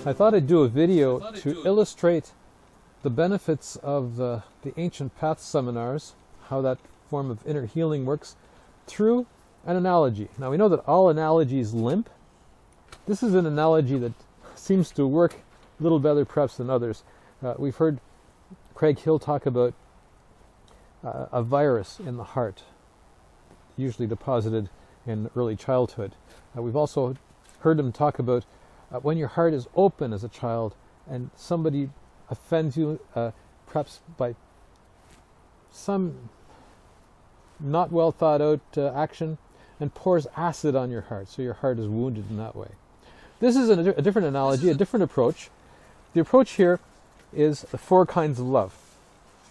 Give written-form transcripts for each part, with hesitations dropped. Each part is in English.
I thought I'd do a video to illustrate the benefits of the ancient path seminars, how that form of inner healing works, through an analogy. Now we know that all analogies limp. This is an analogy that seems to work a little better perhaps than others. We've heard Craig Hill talk about a virus in the heart, usually deposited in early childhood. We've also heard him talk about when your heart is open as a child and somebody offends you, perhaps by some not well thought out action, and pours acid on your heart, so your heart is wounded in that way. This is a different analogy, a different approach. The approach here is the 4 kinds of love.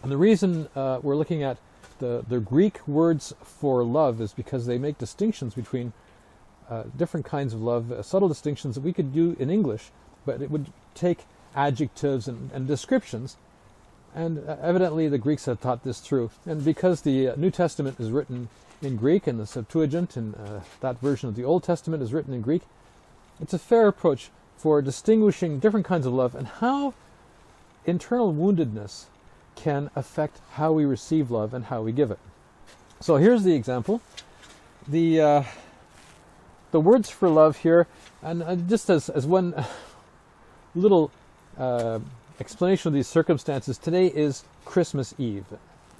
And the reason we're looking at the Greek words for love is because they make distinctions between different kinds of love, subtle distinctions that we could do in English, but it would take adjectives and descriptions. And evidently the Greeks had thought this through. And because the New Testament is written in Greek, and the Septuagint, and that version of the Old Testament is written in Greek, it's a fair approach for distinguishing different kinds of love and how internal woundedness can affect how we receive love and how we give it. So here's the example. The words for love here, and just as one little explanation of these circumstances, today is Christmas Eve,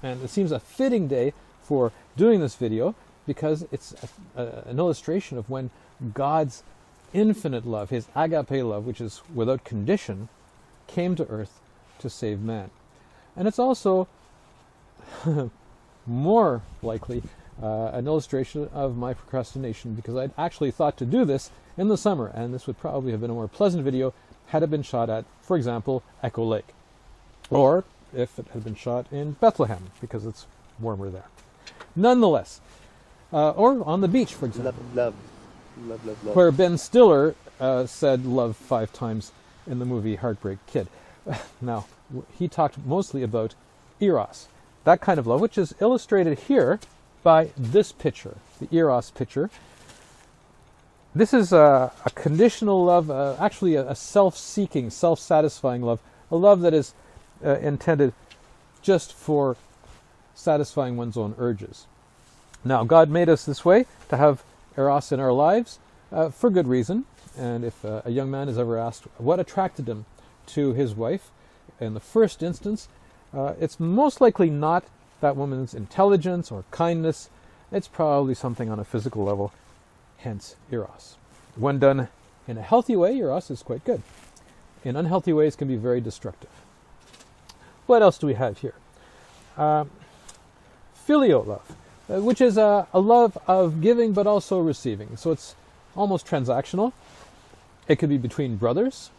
and it seems a fitting day for doing this video because it's an illustration of when God's infinite love, his agape love, which is without condition, came to earth to save man. And it's also more likely an illustration of my procrastination, because I'd actually thought to do this in the summer, and this would probably have been a more pleasant video had it been shot at, for example, Echo Lake, or if it had been shot in Bethlehem, because it's warmer there. Nonetheless, or on the beach, for example, Love. where Ben Stiller said love 5 times in the movie Heartbreak Kid. Now, he talked mostly about eros, that kind of love, which is illustrated here by this picture, the eros picture. This is a conditional love, actually a self-seeking, self-satisfying love, a love that is intended just for satisfying one's own urges. Now, God made us this way, to have eros in our lives, for good reason. And if a young man is ever asked what attracted him to his wife, in the first instance, it's most likely not that woman's intelligence or kindness. It's probably something on a physical level, hence eros. When done in a healthy way, eros is quite good. In unhealthy ways, can be very destructive. What else do we have here? Filial love, which is a love of giving but also receiving. So it's almost transactional. It could be between brothers.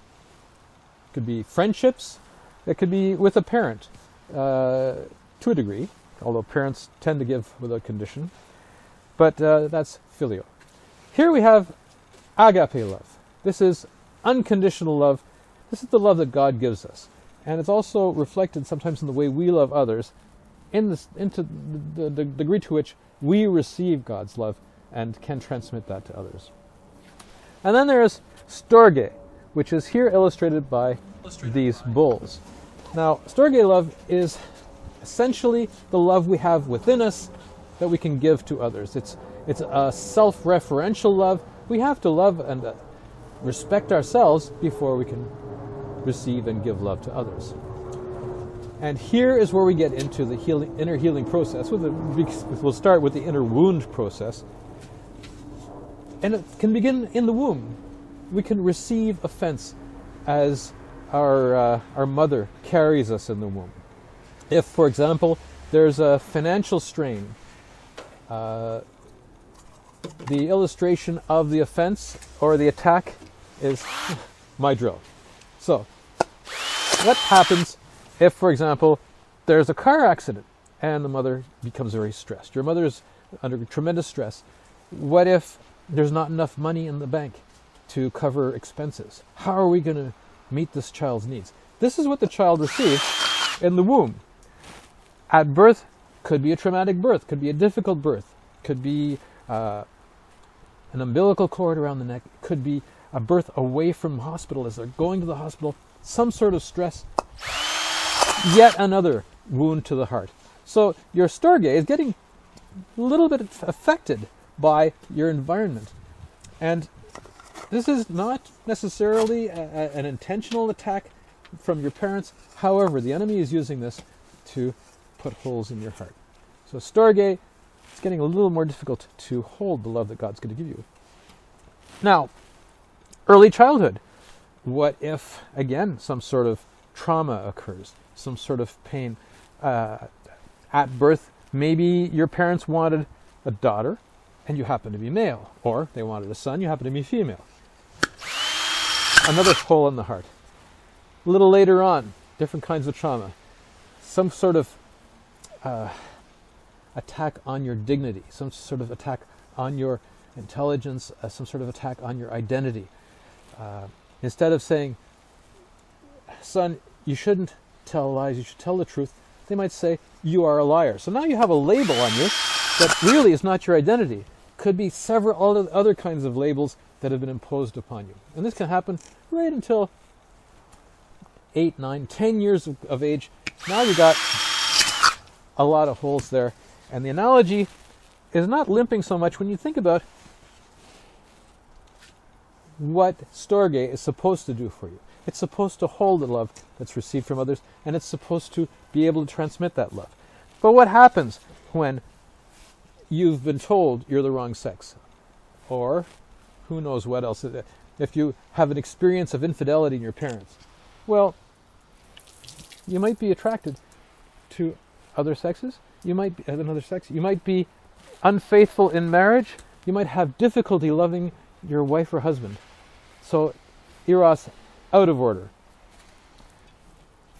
It could be friendships. It could be with a parent, to a degree, although parents tend to give without condition. But that's filial. Here we have agape love. This is unconditional love. This is the love that God gives us. And it's also reflected sometimes in the way we love others, into the degree to which we receive God's love and can transmit that to others. And then there is storge, which is here illustrated by these bulls. Now, storge love is essentially the love we have within us that we can give to others. It's a self-referential love. We have to love and respect ourselves before we can receive and give love to others. And here is where we get into the inner healing process. We'll start with the inner wound process. And it can begin in the womb. We can receive offense as our mother carries us in the womb. If, for example, there's a financial strain, the illustration of the offense or the attack is my drill. So, what happens if, for example, there's a car accident and the mother becomes very stressed? Your mother is under tremendous stress. What if there's not enough money in the bank to cover expenses? How are we going to meet this child's needs? This is what the child receives in the womb. At birth, could be a traumatic birth, could be a difficult birth, could be an umbilical cord around the neck, could be a birth away from hospital, as they're going to the hospital, some sort of stress, yet another wound to the heart. So your storge is getting a little bit affected by your environment. And this is not necessarily an intentional attack from your parents. However, the enemy is using this to put holes in your heart. So storge, it's getting a little more difficult to hold the love that God's going to give you. Now, early childhood. What if, again, some sort of trauma occurs, some sort of pain? At birth, maybe your parents wanted a daughter and you happen to be male, or they wanted a son, you happen to be female. Another hole in the heart. A little later on, different kinds of trauma. Some sort of attack on your dignity, some sort of attack on your intelligence, some sort of attack on your identity. Instead of saying, son, you shouldn't tell lies, you should tell the truth, they might say, you are a liar. So now you have a label on you that really is not your identity. Could be several other kinds of labels that have been imposed upon you. And this can happen right until 8, 9, 10 years of age. Now you got a lot of holes there. And the analogy is not limping so much when you think about what storge is supposed to do for you. It's supposed to hold the love that's received from others, and it's supposed to be able to transmit that love. But what happens when you've been told you're the wrong sex? Or who knows what else? If you have an experience of infidelity in your parents, well, you might be attracted to other sexes. You might be another sex. You might be unfaithful in marriage. You might have difficulty loving your wife or husband. So, eros, out of order.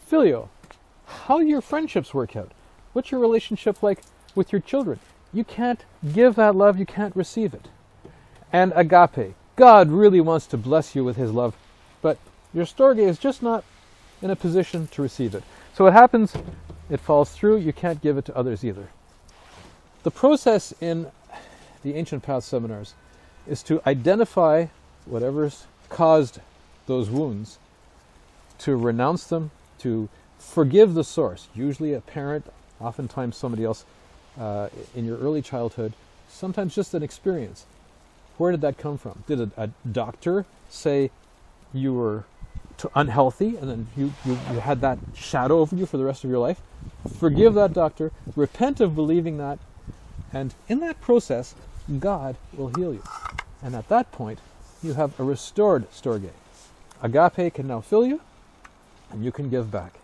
Phileo, how do your friendships work out? What's your relationship like with your children? You can't give that love, you can't receive it. And agape, God really wants to bless you with his love, but your storge is just not in a position to receive it. So what happens? It falls through, you can't give it to others either. The process in the Ancient Path seminars is to identify whatever's caused those wounds, to renounce them, to forgive the source, usually a parent, oftentimes somebody else in your early childhood, sometimes just an experience. Where did that come from? Did a doctor say you were unhealthy and then you had that shadow over you for the rest of your life? Forgive that doctor, repent of believing that, and in that process, God will heal you. And at that point, you have a restored storge. Agape can now fill you, and you can give back.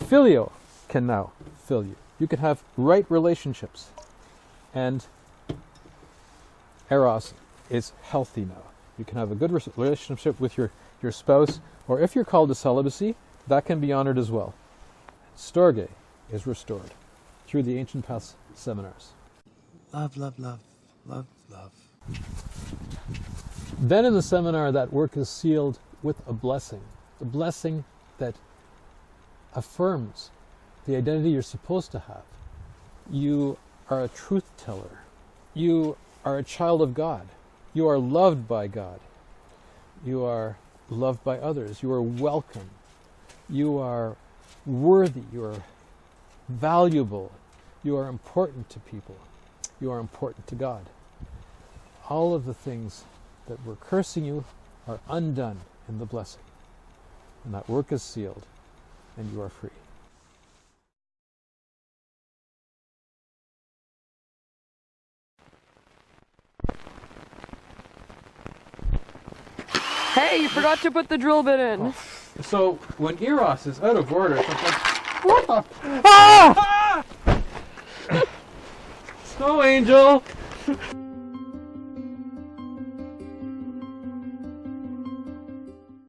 Phileo can now fill you. You can have right relationships. And eros is healthy now. You can have a good relationship with your spouse, or if you're called to celibacy, that can be honored as well. Storge is restored through the Ancient Paths seminars. Love, love, love, love, love. Then in the seminar, that work is sealed with a blessing. The blessing that affirms the identity you're supposed to have. You are a truth teller. You are a child of God. You are loved by God. You are loved by others. You are welcome. You are worthy. You are valuable. You are important to people. You are important to God. All of the things that were cursing you are undone in the blessing. And that work is sealed, and you are free. Hey, you forgot to put the drill bit in. Oh. So when eros is out of order, it's like, what the? Ah! Snow angel!